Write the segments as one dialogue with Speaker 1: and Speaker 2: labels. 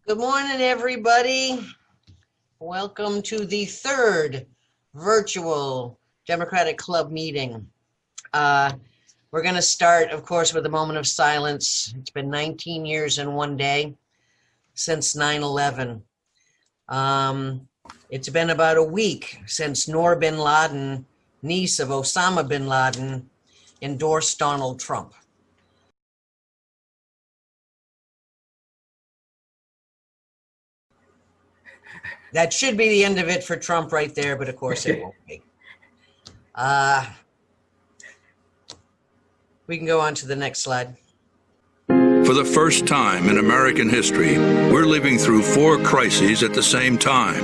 Speaker 1: Good morning, everybody. Welcome to the third virtual Democratic Club meeting. We're going to start, of course, with a moment of silence. It's been 19 years and one day since 9/11. It's been about a week since Noor bin Laden, niece of Osama bin Laden, endorsed Donald Trump. That should be the end of it for Trump right there, but of course it won't be. We can go on to the next slide.
Speaker 2: For the first time in American history, we're living through 4 crises at the same time.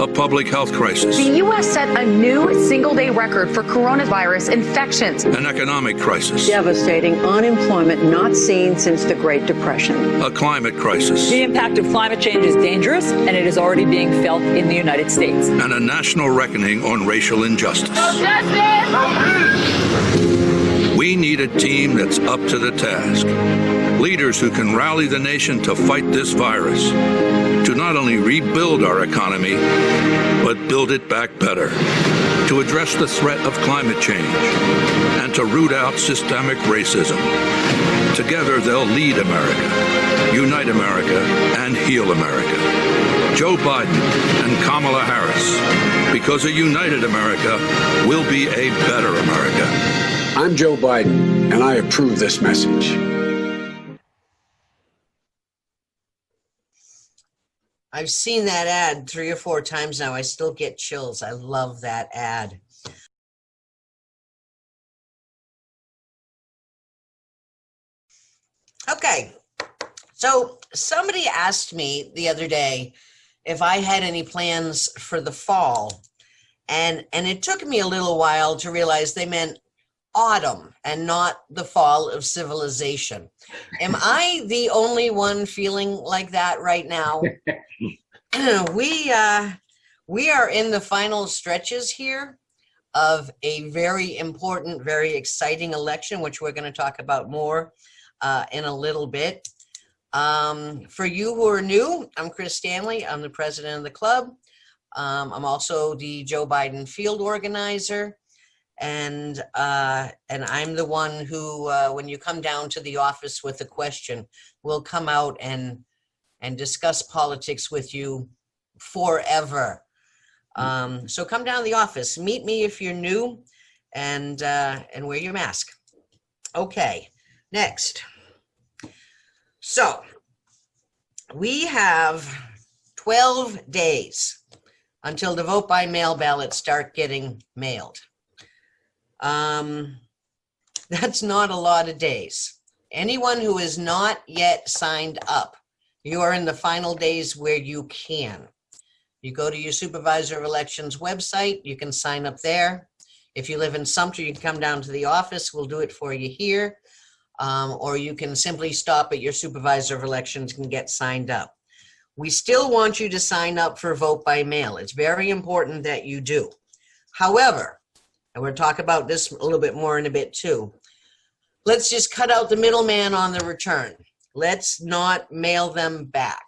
Speaker 2: A public health crisis.
Speaker 3: The U.S. set a new single-day record for coronavirus infections.
Speaker 2: An economic crisis.
Speaker 4: Devastating unemployment not seen since the Great Depression.
Speaker 2: A climate crisis.
Speaker 5: The impact of climate change is dangerous, and it is already being felt in the United States.
Speaker 2: And a national reckoning on racial injustice. We need a team that's up to the task. Leaders who can rally the nation to fight this virus, to not only rebuild our economy, but build it back better, to address the threat of climate change, and to root out systemic racism. Together, they'll lead America, unite America, and heal America. Joe Biden and Kamala Harris, because a united America will be a better America.
Speaker 6: I'm Joe Biden, and I approve this message.
Speaker 1: I've seen that ad 3 or 4 times now. I still get chills. I love that ad. Okay, so somebody asked me the other day if I had any plans for the fall, and it took me a little while to realize they meant autumn and not the fall of civilization. Am I the only one feeling like that right now? We are in the final stretches here of a very important, very exciting election, which we're going to talk about more in a little bit. For you who are new, I'm Chris Stanley. I'm the president of the club. I'm also the Joe Biden field organizer. And I'm the one who, when you come down to the office with a question, will come out and discuss politics with you forever. So come down to the office, meet me if you're new, and wear your mask. Okay, next. So we have 12 days until the vote by mail ballots start getting mailed. That's not a lot of days. Anyone who is not yet signed up, you are in the final days where you can. You go to your supervisor of elections website, you can sign up there. If you live in Sumter, you can come down to the office, we'll do it for you here. Or you can simply stop at your supervisor of elections and get signed up. We still want you to sign up for vote by mail. It's very important that you do. However, and we'll talk about this a little bit more in a bit too, let's just cut out the middleman on the return. Let's not mail them back.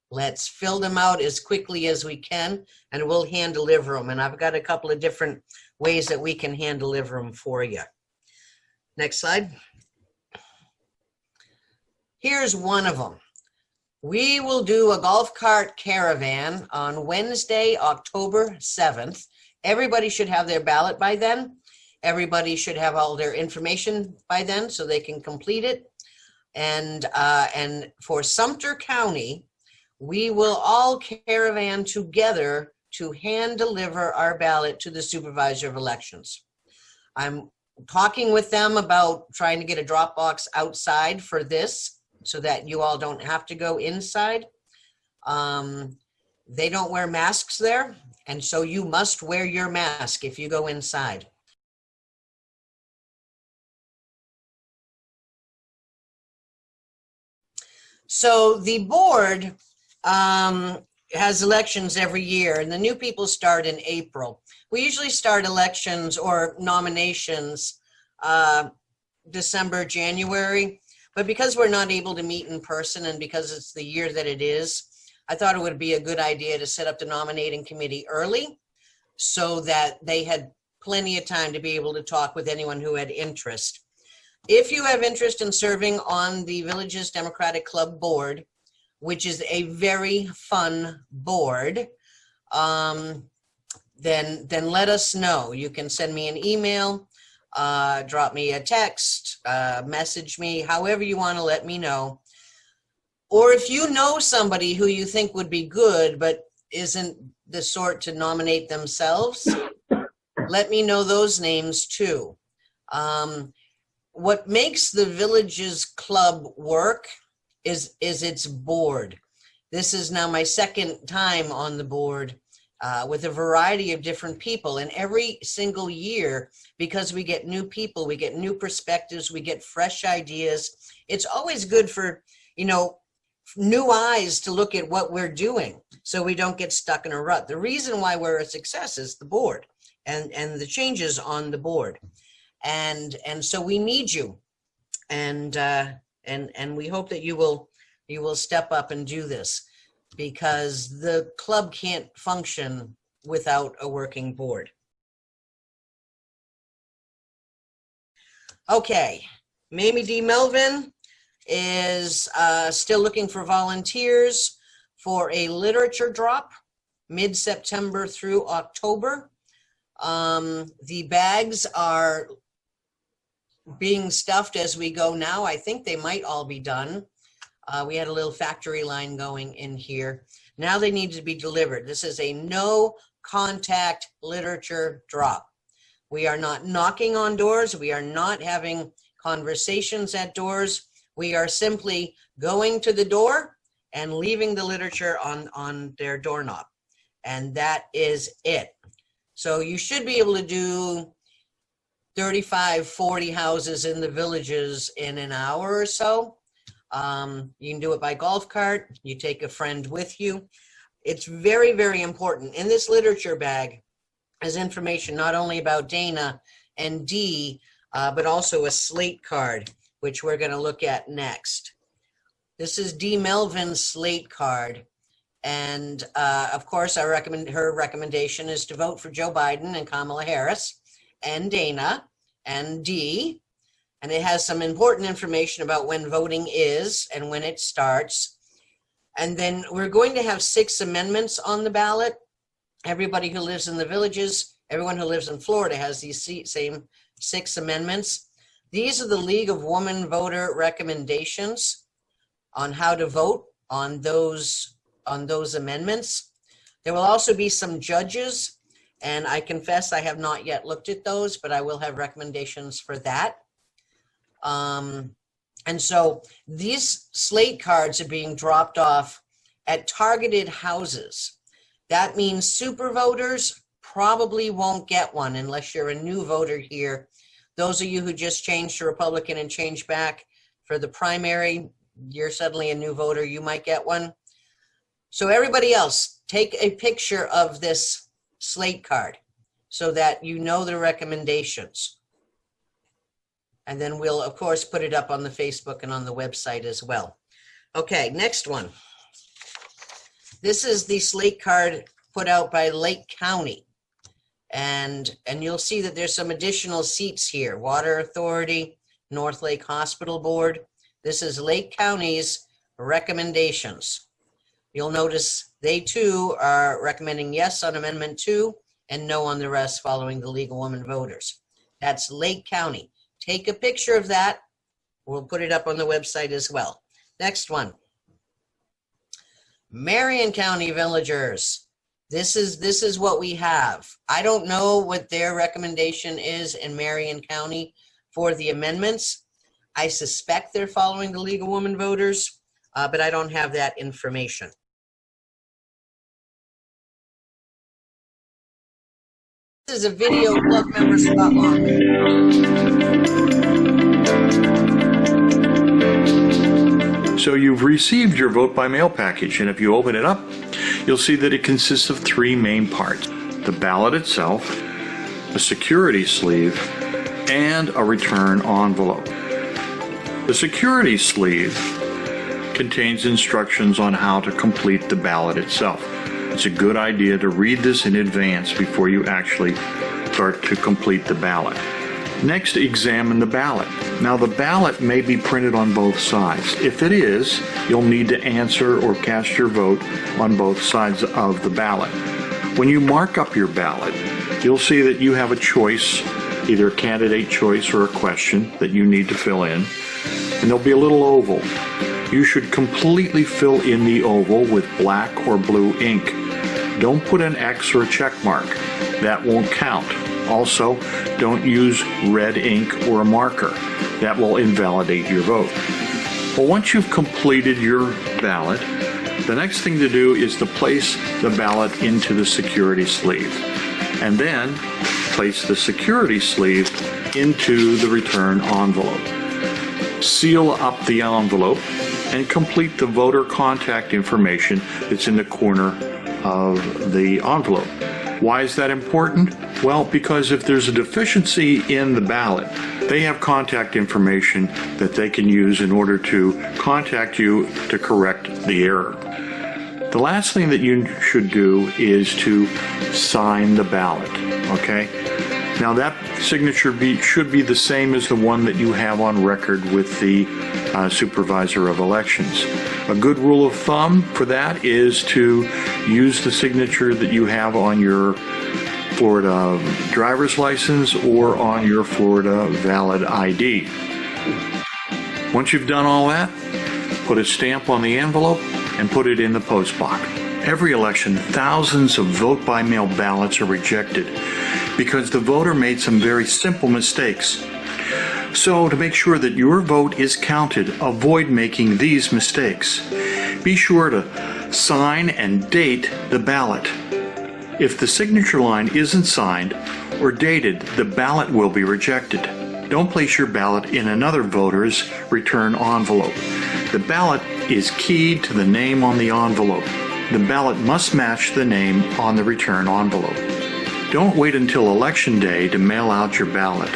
Speaker 1: Let's fill them out as quickly as we can, and we'll hand deliver them. And I've got a couple of different ways that we can hand deliver them for you. Next slide. Here's one of them. We will do a golf cart caravan on Wednesday, October 7th. Everybody should have their ballot by then. Everybody should have all their information by then so they can complete it. And for Sumter County, we will all caravan together to hand deliver our ballot to the supervisor of elections. I'm talking with them about trying to get a drop box outside for this so that you all don't have to go inside. They don't wear masks there, and so you must wear your mask if you go inside. So the board has elections every year, and the new people start in April. We usually start elections or nominations December, January, but because we're not able to meet in person and because it's the year that it is, I thought it would be a good idea to set up the nominating committee early so that they had plenty of time to be able to talk with anyone who had interest. If you have interest in serving on the Villages Democratic Club board, which is a very fun board, then let us know. You can send me an email, drop me a text, message me, however you want to let me know. Or if you know somebody who you think would be good but isn't the sort to nominate themselves, let me know those names too. What makes the Villages Club work is its board. This is now my second time on the board with a variety of different people. And every single year, because we get new people, we get new perspectives, we get fresh ideas. It's always good for, new eyes to look at what we're doing so we don't get stuck in a rut. The reason why we're a success is the board and the changes on the board. And so we need you. And we hope that you will step up and do this, because the club can't function without a working board. Okay, Mamie D. Melvin is still looking for volunteers for a literature drop mid-September through October. The bags are being stuffed as we go now. I think they might all be done. We had a little factory line going in here. Now they need to be delivered. This is a no contact literature drop. We are not knocking on doors. We are not having conversations at doors. We are simply going to the door and leaving the literature on their doorknob. And that is it. So you should be able to do 35, 40 houses in the Villages in an hour or so. You can do it by golf cart. You take a friend with you. It's very, very important. In this literature bag is information not only about Dana and Dee, but also a SLATE card, which we're going to look at next. This is Dee Melvin's SLATE card. And of course, her recommendation is to vote for Joe Biden and Kamala Harris and Dana and Dee. And it has some important information about when voting is and when it starts. And then we're going to have 6 amendments on the ballot. Everybody who lives in the Villages, everyone who lives in Florida has these same 6 amendments. These are the League of Women Voter recommendations on how to vote on those amendments. There will also be some judges, and I confess I have not yet looked at those, but I will have recommendations for that. And so these SLATE cards are being dropped off at targeted houses. That means super voters probably won't get one unless you're a new voter here. Those of you who just changed to Republican and changed back for the primary, you're suddenly a new voter, you might get one. So everybody else, take a picture of this SLATE card so that you know the recommendations. And then we'll, of course, put it up on the Facebook and on the website as well. Okay, next one. This is the SLATE card put out by Lake County. And you'll see that there's some additional seats here. Water Authority, North Lake Hospital Board. This is Lake County's recommendations. You'll notice they too are recommending yes on Amendment 2 and no on the rest following the League of Women Voters. That's Lake County. Take a picture of that. We'll put it up on the website as well. Next one. Marion County Villagers. This is what we have. I don't know what their recommendation is in Marion County for the amendments. I suspect they're following the League of Women Voters, but I don't have that information. This is a video club member Scott Long.
Speaker 7: So you've received your vote by mail package, and if you open it up, you'll see that it consists of 3 main parts: the ballot itself, a security sleeve, and a return envelope. The security sleeve contains instructions on how to complete the ballot itself. It's a good idea to read this in advance before you actually start to complete the ballot. Next, examine the ballot. Now, the ballot may be printed on both sides. If it is, you'll need to answer or cast your vote on both sides of the ballot. When you mark up your ballot, you'll see that you have a choice, either a candidate choice or a question that you need to fill in, and there'll be a little oval. You should completely fill in the oval with black or blue ink. Don't put an X or a check mark. That won't count. Also, don't use red ink or a marker. That will invalidate your vote. Well, once you've completed your ballot, the next thing to do is to place the ballot into the security sleeve, and then place the security sleeve into the return envelope. Seal up the envelope and complete the voter contact information that's in the corner of the envelope. Why is that important? Well, because if there's a deficiency in the ballot, they have contact information that they can use in order to contact you to correct the error. The last thing that you should do is to sign the ballot, okay? Now that signature should be the same as the one that you have on record with the supervisor of elections. A good rule of thumb for that is to use the signature that you have on your Florida driver's license or on your Florida valid ID. Once you've done all that, put a stamp on the envelope and put it in the post box. Every election, thousands of vote-by-mail ballots are rejected because the voter made some very simple mistakes. So to make sure that your vote is counted, avoid making these mistakes. Be sure to sign and date the ballot. If the signature line isn't signed or dated, the ballot will be rejected. Don't place your ballot in another voter's return envelope. The ballot is keyed to the name on the envelope. The ballot must match the name on the return envelope. Don't wait until Election Day to mail out your ballot.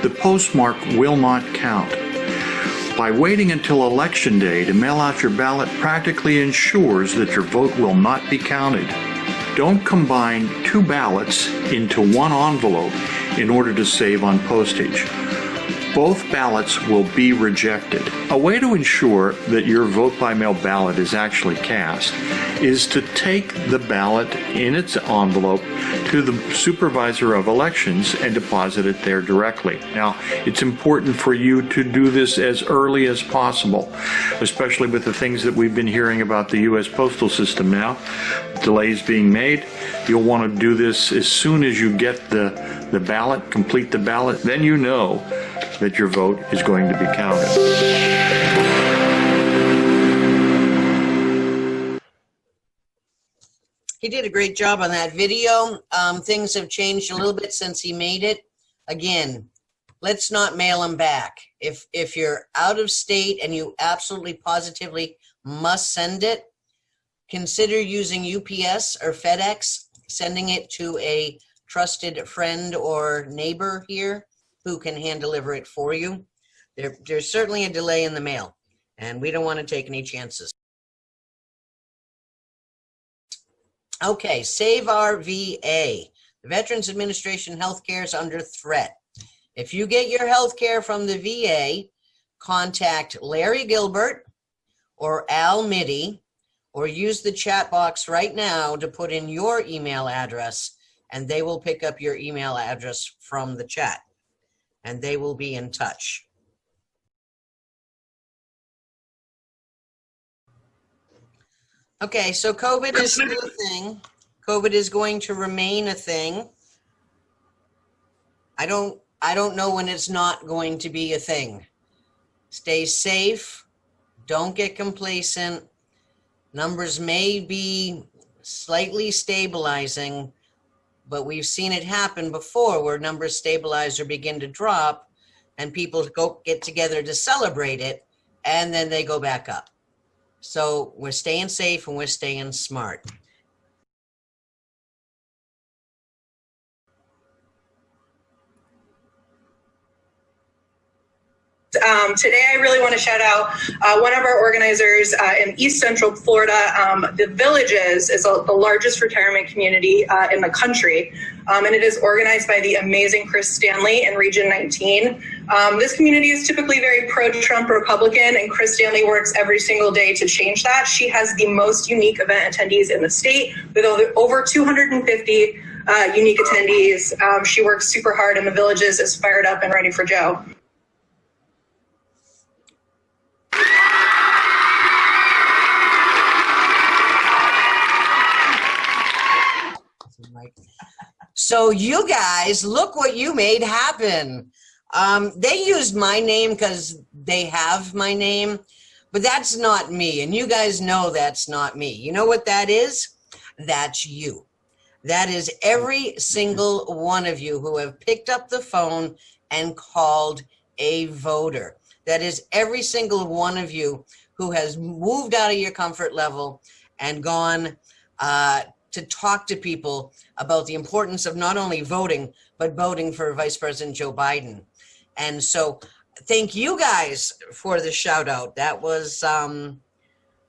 Speaker 7: The postmark will not count. By waiting until Election Day to mail out your ballot practically ensures that your vote will not be counted. Don't combine two ballots into one envelope in order to save on postage. Both ballots will be rejected. A way to ensure that your vote-by-mail ballot is actually cast is to take the ballot in its envelope to the supervisor of elections and deposit it there directly. Now, it's important for you to do this as early as possible, especially with the things that we've been hearing about the U.S. postal system now, delays being made. You'll want to do this as soon as you get the ballot, complete the ballot, then you know that your vote is going to be counted.
Speaker 1: He did a great job on that video. Things have changed a little bit since he made it. Again, let's not mail them back. If you're out of state and you absolutely positively must send it, consider using UPS or FedEx, sending it to a trusted friend or neighbor here who can hand deliver it for you. There's certainly a delay in the mail, and we don't want to take any chances. Okay, Save Our VA. The Veterans Administration healthcare is under threat. If you get your healthcare from the VA, contact Larry Gilbert or Al Mitty, or use the chat box right now to put in your email address, and they will pick up your email address from the chat, and they will be in touch. Okay, so COVID is still a thing. COVID is going to remain a thing. I don't know when it's not going to be a thing. Stay safe. Don't get complacent. Numbers may be slightly stabilizing, but we've seen it happen before where numbers stabilize or begin to drop and people go get together to celebrate it, and then they go back up. So we're staying safe and we're staying smart.
Speaker 8: Today, I really want to shout out one of our organizers in East Central Florida. The Villages is the largest retirement community in the country, and it is organized by the amazing Chris Stanley in Region 19. This community is typically very pro-Trump Republican, and Chris Stanley works every single day to change that. She has the most unique event attendees in the state, with over 250 unique attendees. She works super hard, and the Villages is fired up and ready for Joe.
Speaker 1: So you guys, look what you made happen. They used my name because they have my name, but that's not me. And you guys know that's not me. You know what that is? That's you. That is every single one of you who have picked up the phone and called a voter. That is every single one of you who has moved out of your comfort level and gone to talk to people about the importance of not only voting, but voting for Vice President Joe Biden. And so thank you guys for the shout out. That was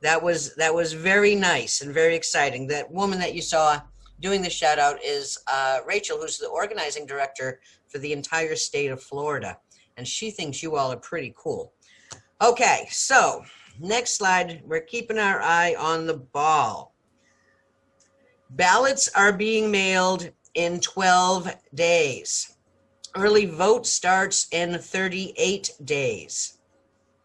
Speaker 1: very nice and very exciting. That woman that you saw doing the shout out is Rachel, who's the organizing director for the entire state of Florida. And she thinks you all are pretty cool. Okay, so next slide. We're keeping our eye on the ball. Ballots are being mailed in 12 days. Early vote starts in 38 days.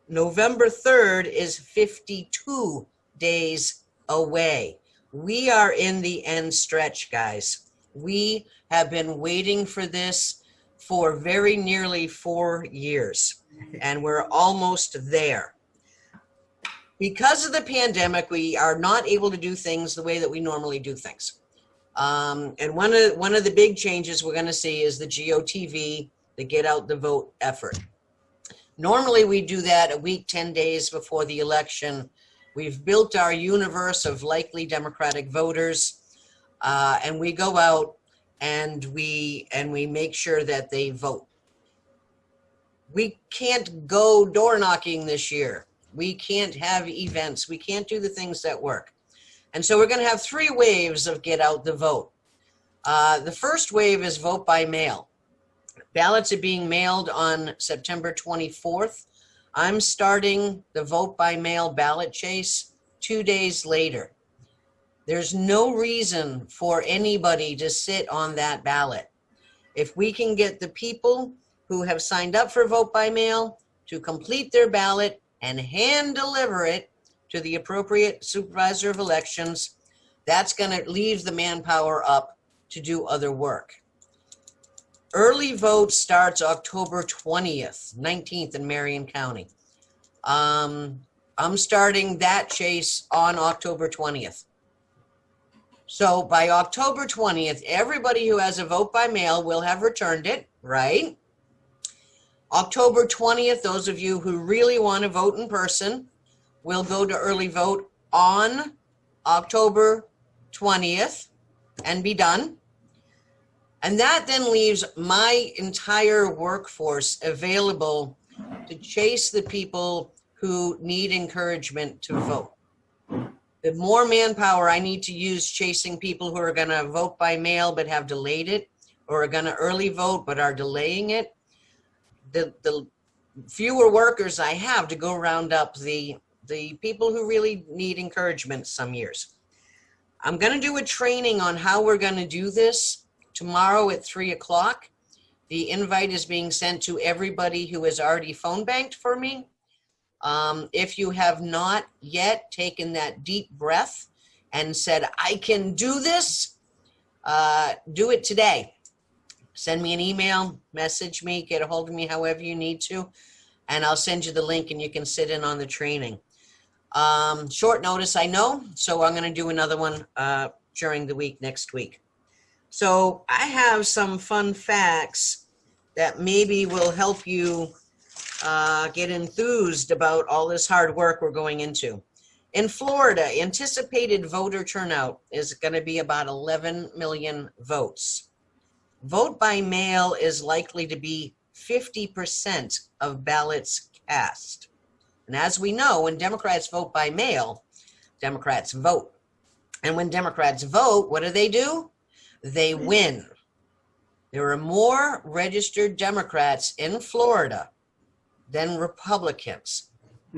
Speaker 1: November 3rd is 52 days away. We are in the end stretch, guys. We have been waiting for this for very nearly 4 years, and we're almost there. Because of the pandemic, we are not able to do things the way that we normally do things. And one of the big changes we're going to see is the GOTV, the Get Out the Vote effort. Normally we do that a week, 10 days before the election. We've built our universe of likely Democratic voters, and we go out and we make sure that they vote. We can't go door knocking this year. We can't have events. We can't do the things that work. And so we're going to have 3 waves of Get Out the Vote. The first wave is vote by mail. Ballots are being mailed on September 24th. I'm starting the vote by mail ballot chase 2 days later. There's no reason for anybody to sit on that ballot. If we can get the people who have signed up for vote by mail to complete their ballot and hand deliver it to the appropriate supervisor of elections, that's going to leave the manpower up to do other work. Early vote starts October 20th, 19th in Marion County. I'm starting that chase on October 20th. So by October 20th, everybody who has a vote by mail will have returned it, right? October 20th, those of you who really want to vote in person will go to early vote on October 20th and be done. And that then leaves my entire workforce available to chase the people who need encouragement to vote. The more manpower I need to use chasing people who are going to vote by mail but have delayed it, or are going to early vote but are delaying it, the fewer workers I have to go round up the people who really need encouragement some years. I'm going to do a training on how we're going to do this tomorrow at 3 o'clock. The invite is being sent to everybody who has already phone banked for me. If you have not yet taken that deep breath and said, I can do this, do it today. Send me an email, message me, get a hold of me however you need to, and I'll send you the link and you can sit in on the training. Short notice, I know, so I'm going to do another one during the week next week. So I have some fun facts that maybe will help you get enthused about all this hard work we're going into. In Florida, anticipated voter turnout is going to be about 11 million votes. Vote by mail is likely to be 50% of ballots passed. And as we know, when Democrats vote by mail, Democrats vote. And when Democrats vote, what do? They win. There are more registered Democrats in Florida than Republicans.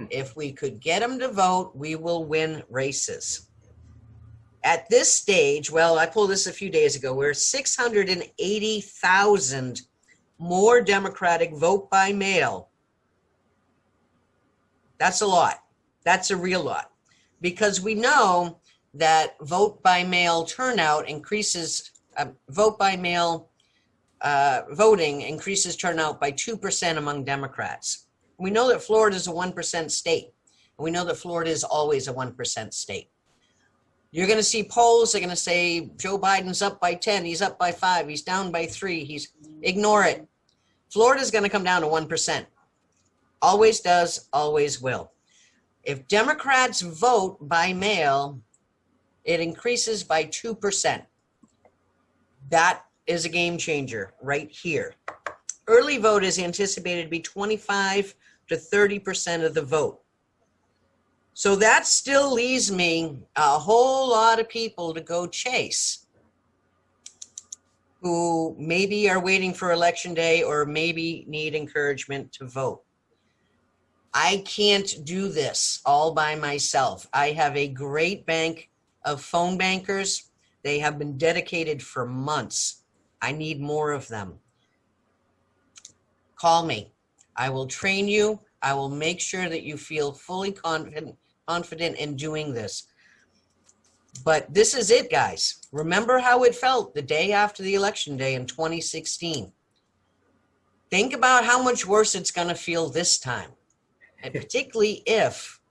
Speaker 1: If we could get them to vote, we will win races. At this stage, well, I pulled this a few days ago, we're 680,000 more Democratic vote by mail. That's a lot. That's a real lot. Because we know that vote by mail turnout increases, vote by mail voting increases turnout by 2% among Democrats. We know that Florida is a 1% state. And we know that Florida is always a 1% state. You're going to see polls, they're going to say Joe Biden's up by 10, he's up by 5, he's down by 3, ignore it. Florida's going to come down to 1%. Always does, always will. If Democrats vote by mail, it increases by 2%. That is a game changer right here. Early vote is anticipated to be 25 to 30% of the vote. So that still leaves me a whole lot of people to go chase who maybe are waiting for election day or maybe need encouragement to vote. I can't do this all by myself. I have a great bank of phone bankers. They have been dedicated for months. I need more of them. Call me. I will train you. I will make sure that you feel fully confident in doing this. But this is it, guys. Remember how it felt the day after the election day in 2016. Think about how much worse it's going to feel this time. And particularly if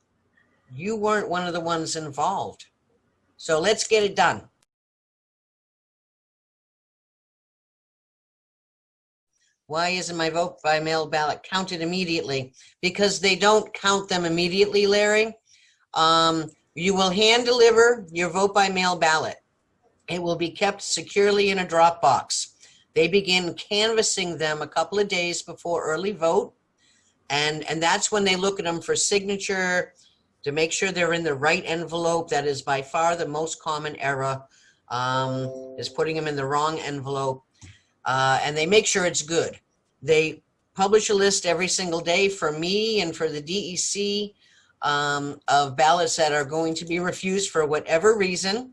Speaker 1: you weren't one of the ones involved. So let's get it done. Why isn't my vote by mail ballot counted immediately? Because they don't count them immediately, Larry. You will hand deliver your vote by mail ballot. It will be kept securely in a drop box. They begin canvassing them a couple of days before early vote. And that's when they look at them for signature to make sure they're in the right envelope. That is by far the most common error, is putting them in the wrong envelope. And they make sure it's good. They publish a list every single day for me and for the DEC of ballots that are going to be refused for whatever reason.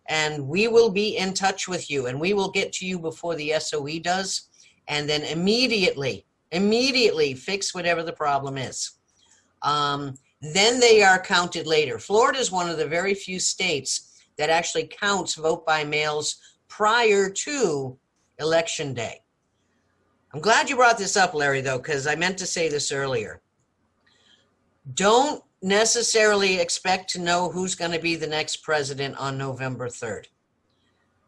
Speaker 1: And we will be in touch with you, and we will get to you before the SOE does, and then immediately fix whatever the problem is. Then they are counted later. Florida is one of the very few states that actually counts vote by mails prior to Election Day. I'm glad you brought this up, Larry, though, because I meant to say this earlier. Don't necessarily expect to know who's going to be the next president on November 3rd.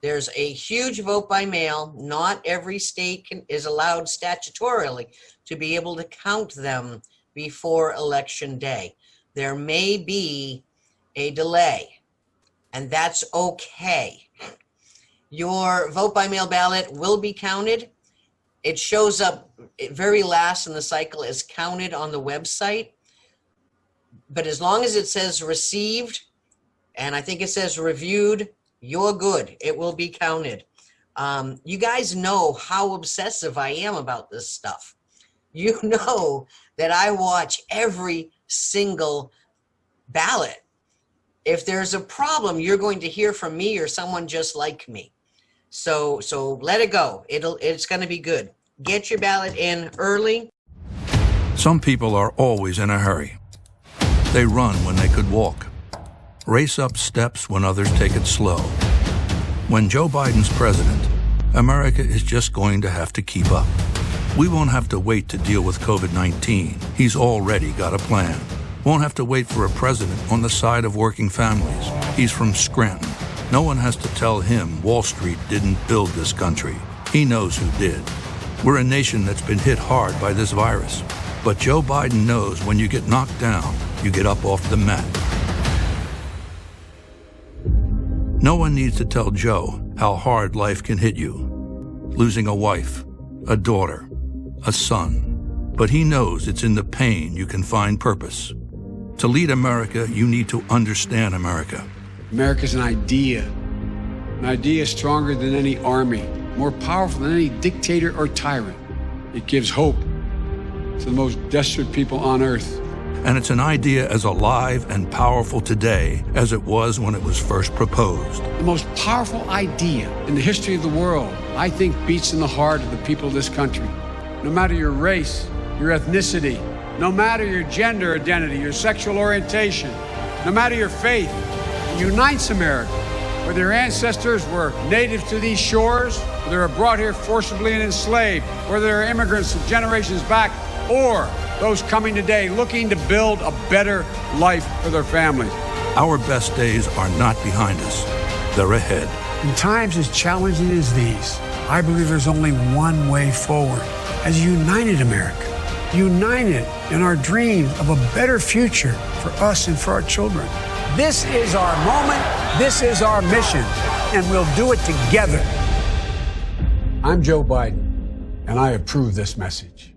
Speaker 1: There's a huge vote by mail. Not every state is allowed statutorily to be able to count them before Election Day. There may be a delay, and that's okay. Your vote by mail ballot will be counted. It shows up very last in the cycle as counted on the website. But as long as it says received, and I think it says reviewed, you're good. It will be counted. You guys know how obsessive I am about this stuff. You know that I watch every single ballot. If there's a problem, you're going to hear from me or someone just like me. So let it go. It's going to be good. Get your ballot in early.
Speaker 2: Some people are always in a hurry. They run when they could walk. Race up steps when others take it slow. When Joe Biden's president, America is just going to have to keep up. We won't have to wait to deal with COVID-19. He's already got a plan. Won't have to wait for a president on the side of working families. He's from Scranton. No one has to tell him Wall Street didn't build this country. He knows who did. We're a nation that's been hit hard by this virus. But Joe Biden knows when you get knocked down, you get up off the mat. No one needs to tell Joe how hard life can hit you. Losing a wife, a daughter, a son. But he knows it's in the pain you can find purpose. To lead America, you need to understand America.
Speaker 6: America's an idea. An idea stronger than any army, more powerful than any dictator or tyrant. It gives hope to the most desperate people on earth.
Speaker 2: And it's an idea as alive and powerful today as it was when it was first proposed.
Speaker 6: The most powerful idea in the history of the world, I think, beats in the heart of the people of this country. No matter your race, your ethnicity, no matter your gender identity, your sexual orientation, no matter your faith, it unites America. Whether your ancestors were native to these shores, whether they were brought here forcibly and enslaved, whether they're immigrants from generations back, or those coming today looking to build a better life for their families.
Speaker 2: Our best days are not behind us. They're ahead.
Speaker 6: In times as challenging as these, I believe there's only one way forward. As a united America, united in our dreams of a better future for us and for our children. This is our moment, this is our mission, and we'll do it together. I'm Joe Biden, and I approve this message.